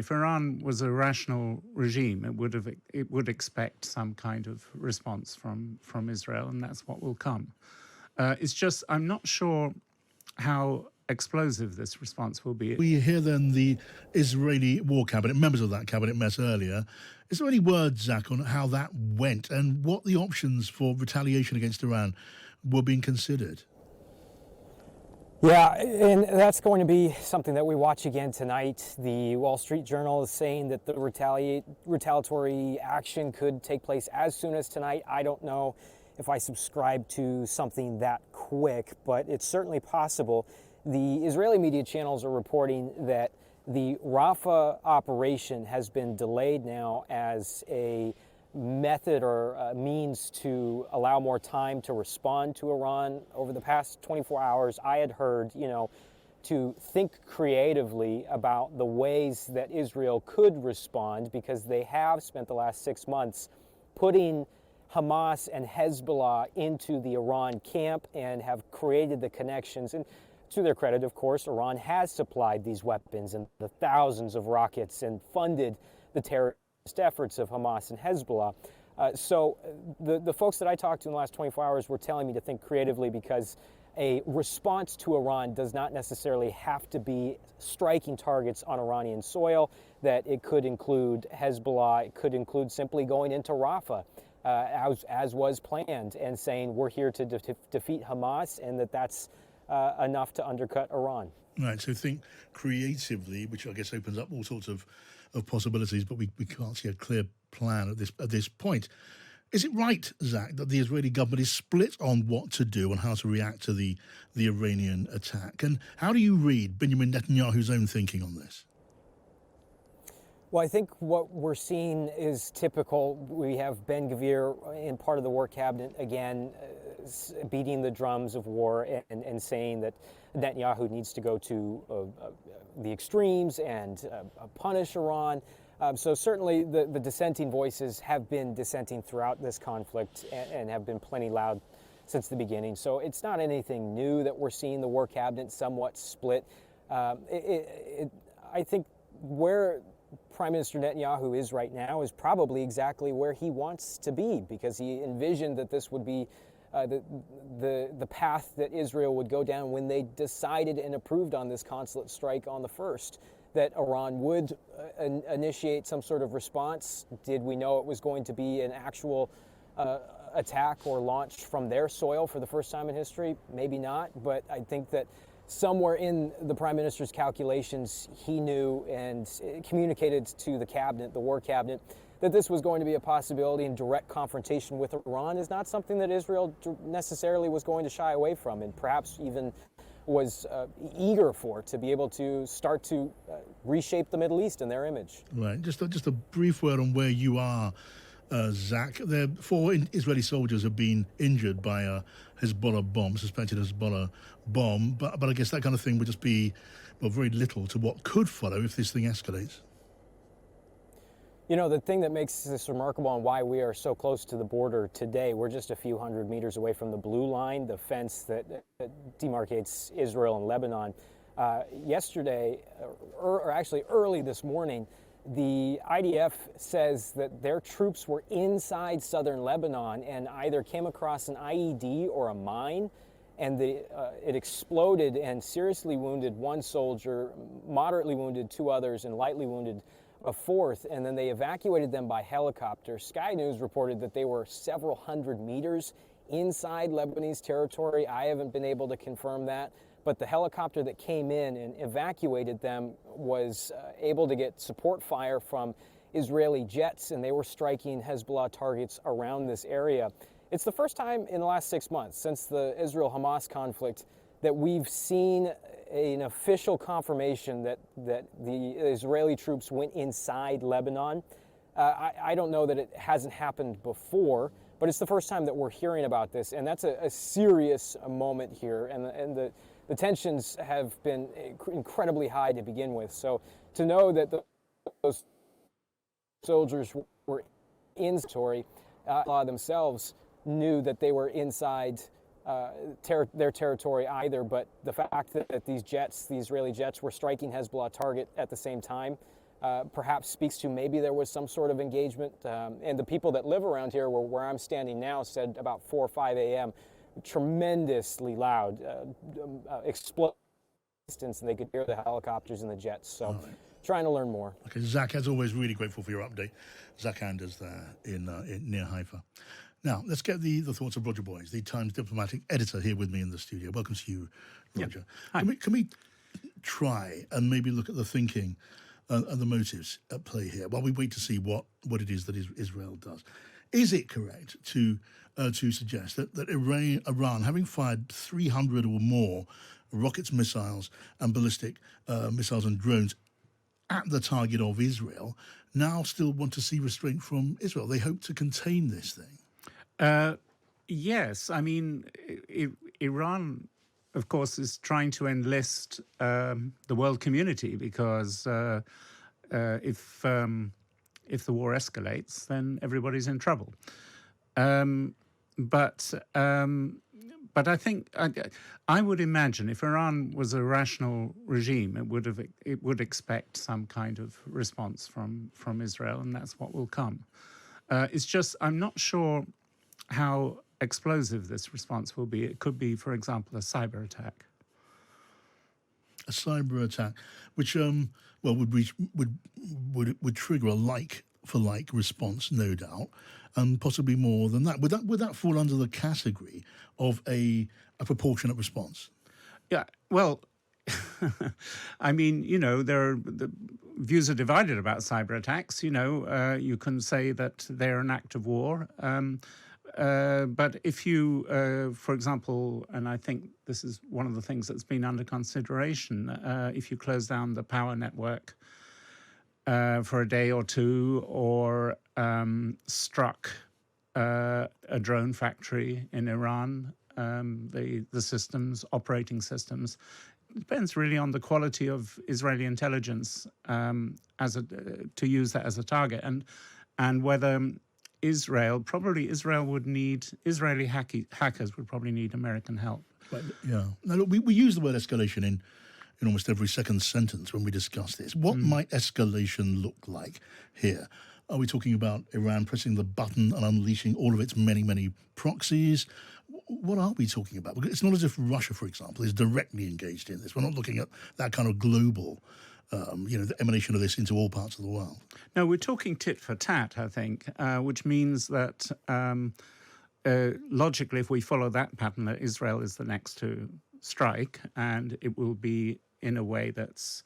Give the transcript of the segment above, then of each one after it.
if Iran was a rational regime, it would expect some kind of response from Israel, and that's what will come. It's just I'm not sure how explosive this response will be. We hear then the Israeli war cabinet, members of that cabinet met earlier. Is there any word, Zach, on how that went and what the options for retaliation against Iran were being considered? Yeah, and that's going to be something that we watch again tonight. The Wall Street Journal is saying that the retaliatory action could take place as soon as tonight. I don't know if I subscribe to something that quick, but it's certainly possible. The Israeli media channels are reporting that the Rafah operation has been delayed now as a method or a means to allow more time to respond to Iran. Over the past 24 hours, I had heard, to think creatively about the ways that Israel could respond, because they have spent the last 6 months putting Hamas and Hezbollah into the Iran camp and have created the connections. And to their credit, of course, Iran has supplied these weapons and the thousands of rockets and funded the terrorist efforts of Hamas and Hezbollah. So the folks that I talked to in the last 24 hours were telling me to think creatively, because a response to Iran does not necessarily have to be striking targets on Iranian soil, that it could include Hezbollah, it could include simply going into Rafah, as was planned, and saying we're here to defeat Hamas, and that's enough to undercut Iran. Right, so think creatively, which I guess opens up all sorts of possibilities, but we can't see a clear plan at this point. Is it right, Zach, that the Israeli government is split on what to do and how to react to the Iranian attack? And how do you read Benjamin Netanyahu's own thinking on this? Well, I think what we're seeing is typical. We have Ben-Gvir in part of the war cabinet again, beating the drums of war and saying that Netanyahu needs to go to the extremes and punish Iran. So certainly the dissenting voices have been dissenting throughout this conflict and have been plenty loud since the beginning. So it's not anything new that we're seeing the war cabinet somewhat split. I think where Prime Minister Netanyahu is right now is probably exactly where he wants to be, because he envisioned that this would be the path that Israel would go down when they decided and approved on this consulate strike on the 1st, that Iran would initiate some sort of response. Did we know it was going to be an actual attack or launch from their soil for the first time in history? Maybe not, but I think that somewhere in the Prime Minister's calculations, he knew and communicated to the cabinet, the war cabinet, that this was going to be a possibility, and direct confrontation with Iran is not something that Israel necessarily was going to shy away from, and perhaps even was eager for, to be able to start to reshape the Middle East in their image. Right. Just a brief word on where you are, Zach. 4 Israeli soldiers have been injured by a Hezbollah bomb, suspected Hezbollah bomb, but I guess that kind of thing would just be, well, very little to what could follow if this thing escalates. You know, the thing that makes this remarkable and why we are so close to the border today, we're just a few hundred meters away from the blue line, the fence that demarcates Israel and Lebanon. Yesterday, or actually early this morning, the IDF says that their troops were inside southern Lebanon and either came across an IED or a mine, and it exploded and seriously wounded 1 soldier, moderately wounded 2 others, and lightly wounded a 4th, and then they evacuated them by helicopter. Sky News reported that they were several hundred meters inside Lebanese territory. I haven't been able to confirm that, but the helicopter that came in and evacuated them was able to get support fire from Israeli jets, and they were striking Hezbollah targets around this area. It's the first time in the last 6 months since the Israel-Hamas conflict that we've seen an official confirmation that the Israeli troops went inside Lebanon. I don't know that it hasn't happened before, but it's the first time that we're hearing about this, and that's a serious moment here, and the tensions have been incredibly high to begin with. So to know that those soldiers were in territory, themselves knew that they were inside their territory either, but the fact that these Israeli jets were striking Hezbollah target at the same time perhaps speaks to maybe there was some sort of engagement. And the people that live around here, where I'm standing now, said about 4 or 5 a.m., tremendously loud explosions, and they could hear the helicopters and the jets. So trying to learn more. Okay, Zach, as always, really grateful for your update. Zach Anders there in near Haifa. Now, let's get the thoughts of Roger Boyes, the Times diplomatic editor, here with me in the studio. Welcome to you, Roger. Hi. Can we try and maybe look at the thinking and the motives at play here while we wait to see what it is that Israel does? Is it correct to suggest that Iran, having fired 300 or more rockets, missiles, and ballistic missiles and drones at the target of Israel, now still want to see restraint from Israel? They hope to contain this thing. Yes, I mean, Iran, of course, is trying to enlist the world community because if the war escalates, then everybody's in trouble. But I think I would imagine if Iran was a rational regime, it would expect some kind of response from Israel, and that's what will come. It's just I'm not sure how explosive this response will be. It could be, for example, a cyber attack. A cyber attack, which would trigger a like for like response, no doubt, and possibly more than that. Would that fall under the category of a proportionate response? Yeah, well, I mean, the views are divided about cyber attacks. You can say that they're an act of war. But if you, for example, and I think this is one of the things that's been under consideration, if you close down the power network for a day or two, or struck a drone factory in Iran, the systems, operating systems, it depends really on the quality of Israeli intelligence to use that as a target, and whether Israel would need, Israeli hackers would probably need American help. Right, yeah. Now, look, we use the word escalation in almost every second sentence when we discuss this. What might escalation look like here? Are we talking about Iran pressing the button and unleashing all of its many, many proxies? What are we talking about? Because it's not as if Russia, for example, is directly engaged in this. We're not looking at that kind of global the emanation of this into all parts of the world. No, we're talking tit for tat, I think, which means that logically, if we follow that pattern, that Israel is the next to strike, and it will be in a way that's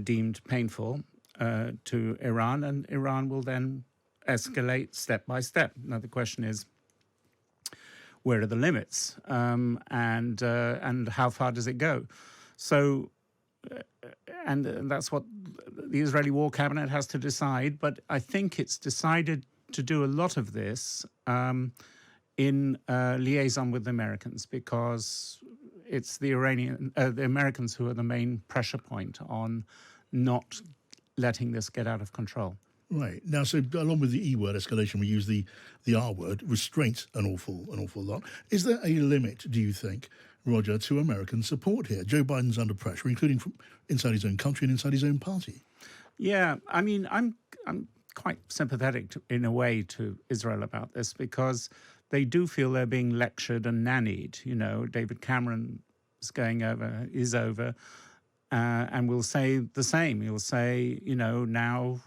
deemed painful to Iran, and Iran will then escalate step by step. Now, the question is, where are the limits, and how far does it go? So. And that's what the Israeli War Cabinet has to decide. But I think it's decided to do a lot of this in liaison with the Americans, because it's the Americans who are the main pressure point on not letting this get out of control. Right. Now, so along with the E word, escalation, we use the R word, restraint, an awful lot. Is there a limit, do you think, Roger, to American support here? Joe Biden's under pressure, including from inside his own country and inside his own party. Yeah, I mean, I'm quite sympathetic in a way to Israel about this, because they do feel they're being lectured and nannied. David Cameron is over, and will say the same. He'll say, now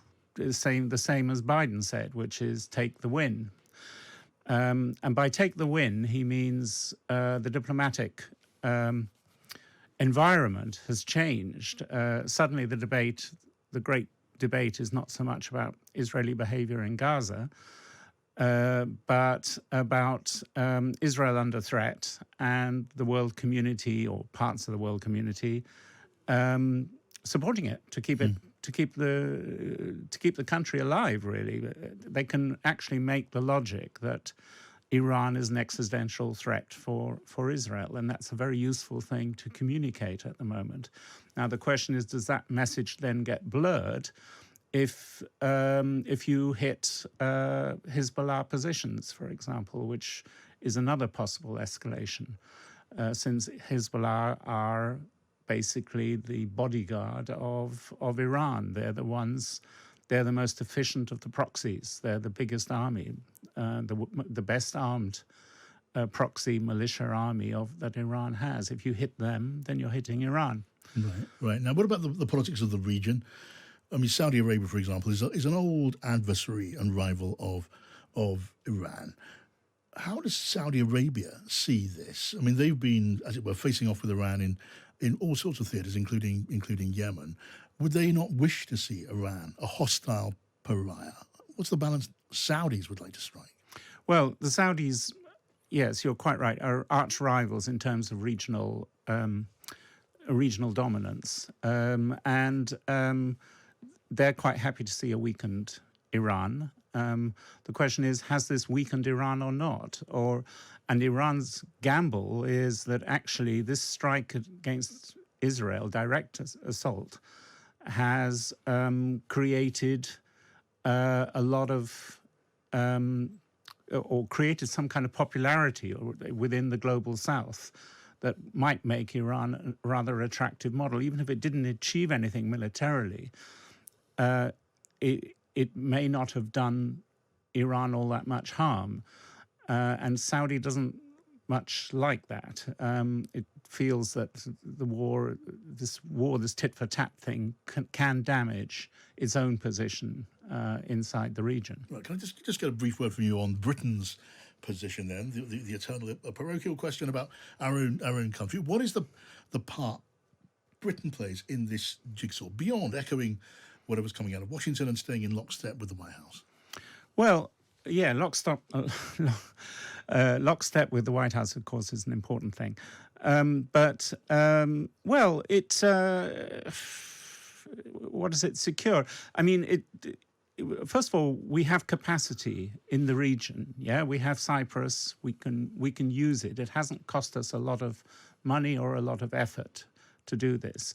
saying the same as Biden said, which is take the win. And by take the win, he means the diplomatic environment has changed. Suddenly the great debate is not so much about Israeli behavior in Gaza, but about Israel under threat and the world community, or parts of the world community, supporting it to keep the country alive. Really, they can actually make the logic that Iran is an existential threat for Israel, and that's a very useful thing to communicate at the moment. Now, the question is, does that message then get blurred if you hit Hezbollah positions, for example, which is another possible escalation, since Hezbollah are basically the bodyguard of Iran. They're the most efficient of the proxies. They're the biggest army, the best armed proxy militia army that Iran has. If you hit them, then you're hitting Iran. Right, right. Now, what about the politics of the region? I mean, Saudi Arabia, for example, is an old adversary and rival of Iran. How does Saudi Arabia see this? I mean, they've been, as it were, facing off with Iran in all sorts of theatres, including Yemen. Would they not wish to see Iran a hostile pariah? What's the balance Saudis would like to strike? Well, the Saudis, yes, you're quite right, are arch rivals in terms of regional dominance, and they're quite happy to see a weakened Iran. The question is, has this weakened Iran or not? And Iran's gamble is that actually this strike against Israel, direct assault, has created a lot of, or created some kind of popularity within the global South that might make Iran a rather attractive model. Even if it didn't achieve anything militarily, it may not have done Iran all that much harm. And Saudi doesn't much like that. It feels that this tit-for-tat thing can damage its own position inside the region. Right, can I just get a brief word from you on Britain's position then, the eternal parochial question about our own country. What is the part Britain plays in this jigsaw, beyond echoing whatever's coming out of Washington and staying in lockstep with the White House? Well, yeah, lockstep with the White House, of course, is an important thing. What does it secure? I mean, first of all, we have capacity in the region. Yeah, we have Cyprus. We can use it. It hasn't cost us a lot of money or a lot of effort to do this.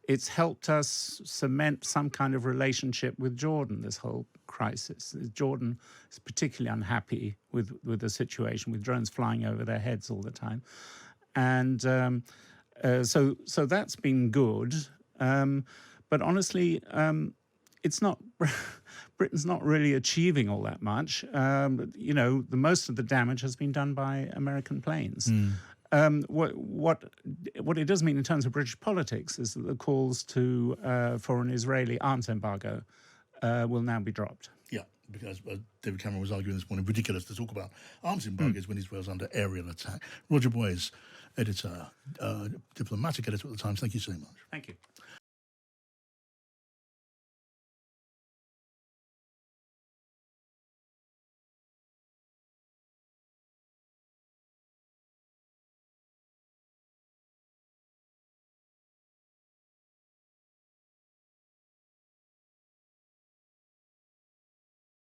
It's helped us cement some kind of relationship with Jordan, this whole crisis. Jordan is particularly unhappy with the situation, with drones flying over their heads all the time. And so that's been good. But honestly, it's not. Britain's not really achieving all that much. The most of the damage has been done by American planes. What it does mean in terms of British politics is that the calls for an Israeli arms embargo will now be dropped. Yeah, because David Cameron was arguing this morning, ridiculous to talk about arms embargoes when Israel's under aerial attack. Roger Boyes, editor, diplomatic editor at the Times, thank you so much. Thank you.